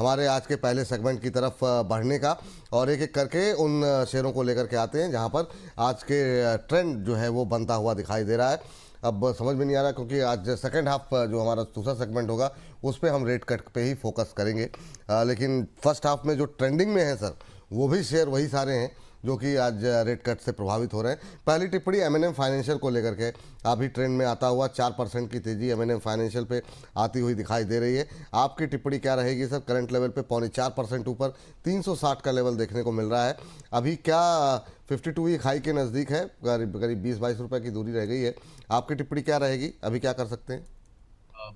हमारे आज के पहले सेगमेंट की तरफ बढ़ने का, और एक एक करके उन शेयरों को लेकर के आते हैं जहां पर आज के ट्रेंड जो है वो बनता हुआ दिखाई दे रहा है। अब समझ में नहीं आ रहा क्योंकि आज सेकंड हाफ जो हमारा दूसरा सेगमेंट होगा उस पर हम रेट कट पे ही फोकस करेंगे, लेकिन फर्स्ट हाफ में जो ट्रेंडिंग में है सर, वो भी शेयर वही सारे हैं जो कि आज रेट कट से प्रभावित हो रहे हैं। पहली टिप्पणी एमएनएम फाइनेंशियल को लेकर के, अभी ट्रेंड में आता हुआ 4% की तेजी एमएनएम फाइनेंशियल पे आती हुई दिखाई दे रही है। आपकी टिप्पणी क्या रहेगी सर? करंट लेवल पे 4.25% ऊपर 360 का लेवल देखने को मिल रहा है। अभी क्या 52 वीक हाई के नज़दीक है, करीब करीब 20-22 रुपये की दूरी रह गई है। आपकी टिप्पणी क्या रहेगी? अभी क्या कर सकते हैं?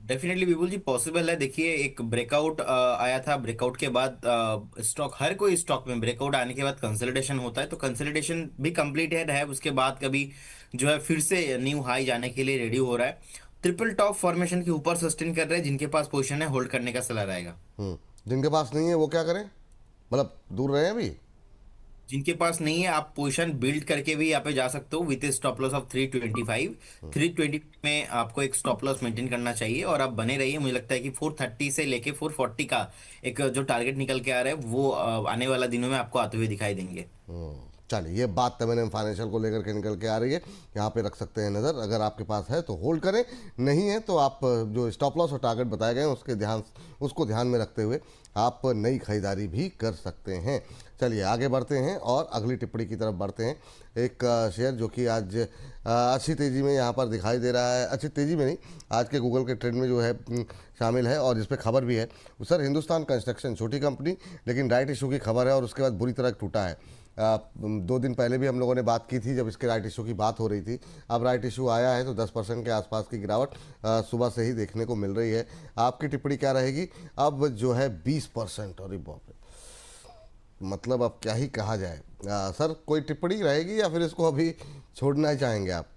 डेफिनेटली विपुल जी, पॉसिबल है। देखिए, एक ब्रेकआउट आया था। ब्रेकआउट के बाद स्टॉक, हर कोई स्टॉक में ब्रेकआउट आने के बाद कंसोलिडेशन होता है, तो कंसोलिडेशन भी कंप्लीटेड है। उसके बाद कभी जो है फिर से न्यू हाई जाने के लिए रेडी हो रहा है। ट्रिपल टॉप फॉर्मेशन के ऊपर सस्टेन कर रहे हैं। जिनके पास पोजीशन है, होल्ड करने का सलाह रहेगा। जिनके पास नहीं है वो क्या करें? मतलब दूर रहे अभी? जिनके पास नहीं है, आप पोजीशन बिल्ड करके भी यहाँ पे जा सकते हो विथ स्टॉप लॉस ऑफ 325। 320 में आपको एक स्टॉप लॉस मेंटेन करना चाहिए और आप बने रहिए। मुझे लगता है कि 430 से लेके 440 का एक जो टारगेट निकल के आ रहा है, वो आने वाला दिनों में आपको आते हुए दिखाई देंगे। चलिए, ये बात तमन्ना फाइनेंशियल को लेकर के निकल के आ रही है, यहाँ पे रख सकते हैं नज़र। अगर आपके पास है तो होल्ड करें, नहीं है तो आप जो स्टॉप लॉस और टारगेट बताए गए हैं उसको ध्यान में रखते हुए आप नई खरीदारी भी कर सकते हैं। चलिए आगे बढ़ते हैं और अगली टिप्पणी की तरफ बढ़ते हैं। एक शेयर जो कि आज अच्छी तेज़ी में यहाँ पर दिखाई दे रहा है, अच्छी तेज़ी में नहीं, आज के गूगल के ट्रेंड में जो है शामिल है, और जिस पे खबर भी है सर, हिंदुस्तान कंस्ट्रक्शन, छोटी कंपनी लेकिन राइट इशू की खबर है और उसके बाद बुरी तरह टूटा है। 2 दिन पहले भी हम लोगों ने बात की थी जब इसके राइट इशू की बात हो रही थी। अब राइट इशू आया है तो 10% के आसपास की गिरावट सुबह से ही देखने को मिल रही है। आपकी टिप्पणी क्या रहेगी? अब जो है 20%, और बाप रे, मतलब अब क्या ही कहा जाए। सर कोई टिप्पणी रहेगी या फिर इसको अभी छोड़ना ही चाहेंगे आप?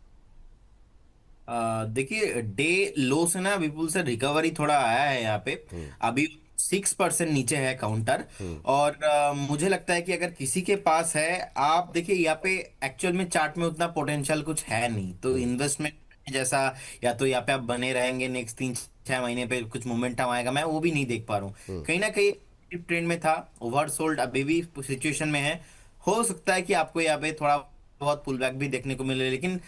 देखिए, डे लो से ना विपुल से रिकवरी थोड़ा आया है यहाँ पे। अभी 6% नीचे है काउंटर। और मुझे लगता है कि अगर किसी के पास है, आप देखिए यहाँ पे एक्चुअल में चार्ट में उतना पोटेंशियल कुछ है नहीं, तो इन्वेस्टमेंट जैसा या तो यहाँ पे आप बने रहेंगे नेक्स्ट 3-6 महीने पे कुछ मोमेंटम आएगा, मैं वो भी नहीं देख पा रहा हूँ। कहीं ना कहीं ट्रेंड में था, ओवरसोल्ड अभी भी सिचुएशन में है। हो सकता है कि आपको यहाँ पे थोड़ा बहुत पुल बैक भी देखने को मिले, लेकिन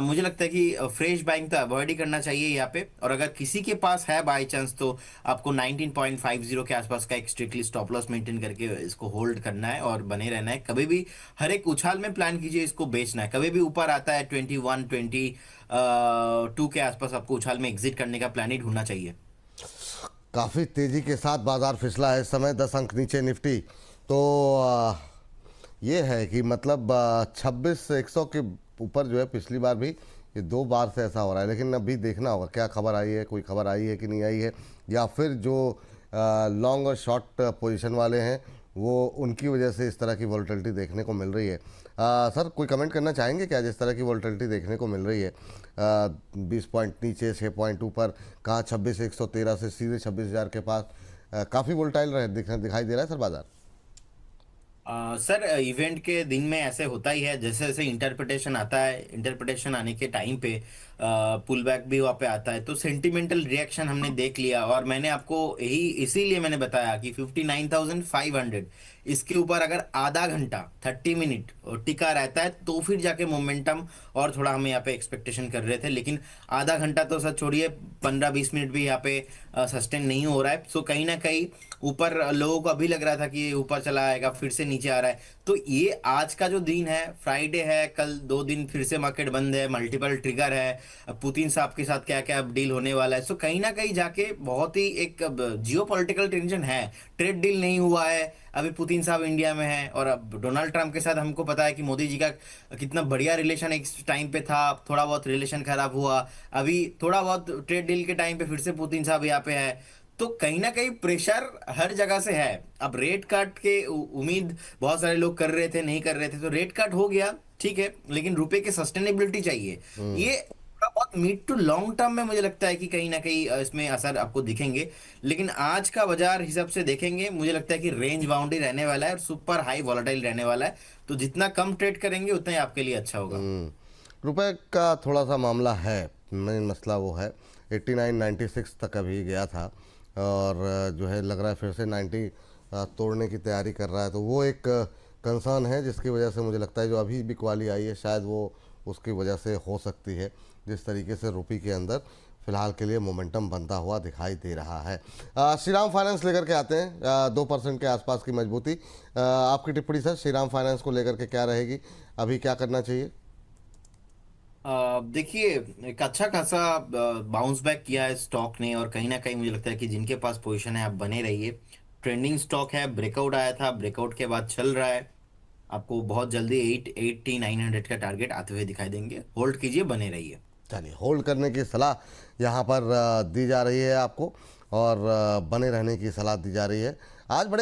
मुझे लगता है कि फ्रेश बाइंग तो अवॉइड ही करना चाहिए यहाँ पे। और अगर किसी के पास है बाय चांस, तो आपको 19.50 के आसपास का एक स्ट्रिक्टली स्टॉप लॉस मेंटेन करके इसको होल्ड करना है और बने रहना है। कभी भी हर एक उछाल में प्लान कीजिए इसको बेचना है। कभी भी ऊपर आता है 21-22 के आसपास, आपको उछाल में एग्जिट करने का प्लान ही ढूंढना चाहिए। काफ़ी तेज़ी के साथ बाजार फिसला है इस समय, 10 अंक नीचे निफ्टी। तो ये है कि मतलब 26,100 के ऊपर जो है पिछली बार भी, ये 2 बार से ऐसा हो रहा है। लेकिन अभी देखना होगा क्या खबर आई है, कोई खबर आई है कि नहीं आई है, या फिर जो लॉन्ग और शॉर्ट पोजीशन वाले हैं वो उनकी वजह से इस तरह की वॉलेटिलिटी देखने को मिल रही है। सर कोई कमेंट करना चाहेंगे क्या जिस तरह की वॉलेटिलिटी देखने को मिल रही है? 20 पॉइंट नीचे, 6 पॉइंट ऊपर, कहाँ 26,113 से सीधे 26,000 के पास, काफ़ी वोल्टाइल दिखाई दे रहा है सर बाजार। सर, इवेंट के दिन में ऐसे होता ही है। जैसे जैसे इंटरप्रिटेशन आता है, इंटरप्रिटेशन आने के टाइम पे पुल बैक भी वहाँ पे आता है, तो सेंटिमेंटल रिएक्शन हमने देख लिया। और मैंने आपको यही इसीलिए मैंने बताया कि 59,500 इसके ऊपर अगर आधा घंटा 30 मिनट टिका रहता है, तो फिर जाके मोमेंटम और थोड़ा हमें यहाँ पे एक्सपेक्टेशन कर रहे थे। लेकिन आधा घंटा तो सर छोड़िए, 15-20 मिनट भी यहाँ पे सस्टेन नहीं हो रहा है। सो कहीं ना कहीं ऊपर लोगों को अभी लग रहा था कि ये ऊपर चला आएगा, फिर से नीचे आ रहा है। तो ये आज का जो दिन है, फ्राइडे है, कल 2 दिन फिर से मार्केट बंद है, मल्टीपल ट्रिगर है। अब पुतिन साहब के साथ क्या क्या डील होने वाला है, सो कहीं ना कहीं जाके बहुत ही एक जियो पॉलिटिकल टेंशन है। ट्रेड डील नहीं हुआ है, अभी पुतिन साहब इंडिया में है। और अब डोनाल्ड ट्रंप के साथ हमको पता है कि मोदी जी का कितना बढ़िया रिलेशन एक टाइम पे था, थोड़ा बहुत रिलेशन खराब हुआ। अभी थोड़ा बहुत ट्रेड डील के टाइम पे फिर से पुतिन साहब यहाँ पे है। तो कहीं ना कहीं प्रेशर हर जगह से है। अब रेट कट के उम्मीद बहुत सारे लोग कर रहे थे, नहीं कर रहे थे, तो रेट कट हो गया, ठीक है, लेकिन रुपए की सस्टेनेबिलिटी चाहिए। ये थोड़ा बहुत मिड टू लॉन्ग टर्म में मुझे लगता है कि कहीं ना कहीं इसमें असर आपको दिखेंगे। लेकिन आज का बाजार हिसाब से देखेंगे, मुझे लगता है कि रेंज बाउंड ही रहने वाला है और सुपर हाई वॉलेटाइल रहने वाला है। तो जितना कम ट्रेड करेंगे उतना ही आपके लिए अच्छा होगा। रुपए का थोड़ा सा मामला है, मेन मसला वो है। 89.96 तक अभी गया था, और जो है लग रहा है फिर से 90 तोड़ने की तैयारी कर रहा है, तो वो एक कंसर्न है जिसकी वजह से मुझे लगता है जो अभी बिकवाली आई है शायद वो उसकी वजह से हो सकती है, जिस तरीके से रुपये के अंदर फिलहाल के लिए मोमेंटम बनता हुआ दिखाई दे रहा है। श्रीराम फाइनेंस लेकर के आते हैं 2% के आसपास की मजबूती। आपकी टिप्पणी सर, श्रीराम फाइनेंस को लेकर के क्या रहेगी, अभी क्या करना चाहिए? देखिए, एक अच्छा खासा बाउंस बैक किया है स्टॉक ने, और कहीं ना कहीं मुझे लगता है कि जिनके पास पोजीशन है आप बने रहिए। ट्रेंडिंग स्टॉक है, ब्रेकआउट आया था, ब्रेकआउट के बाद चल रहा है। आपको बहुत जल्दी 880-900 का टारगेट आते हुए दिखाई देंगे। होल्ड कीजिए, बने रहिए। चलिए, होल्ड करने की सलाह यहाँ पर दी जा रही है आपको, और बने रहने की सलाह दी जा रही है। आज बड़े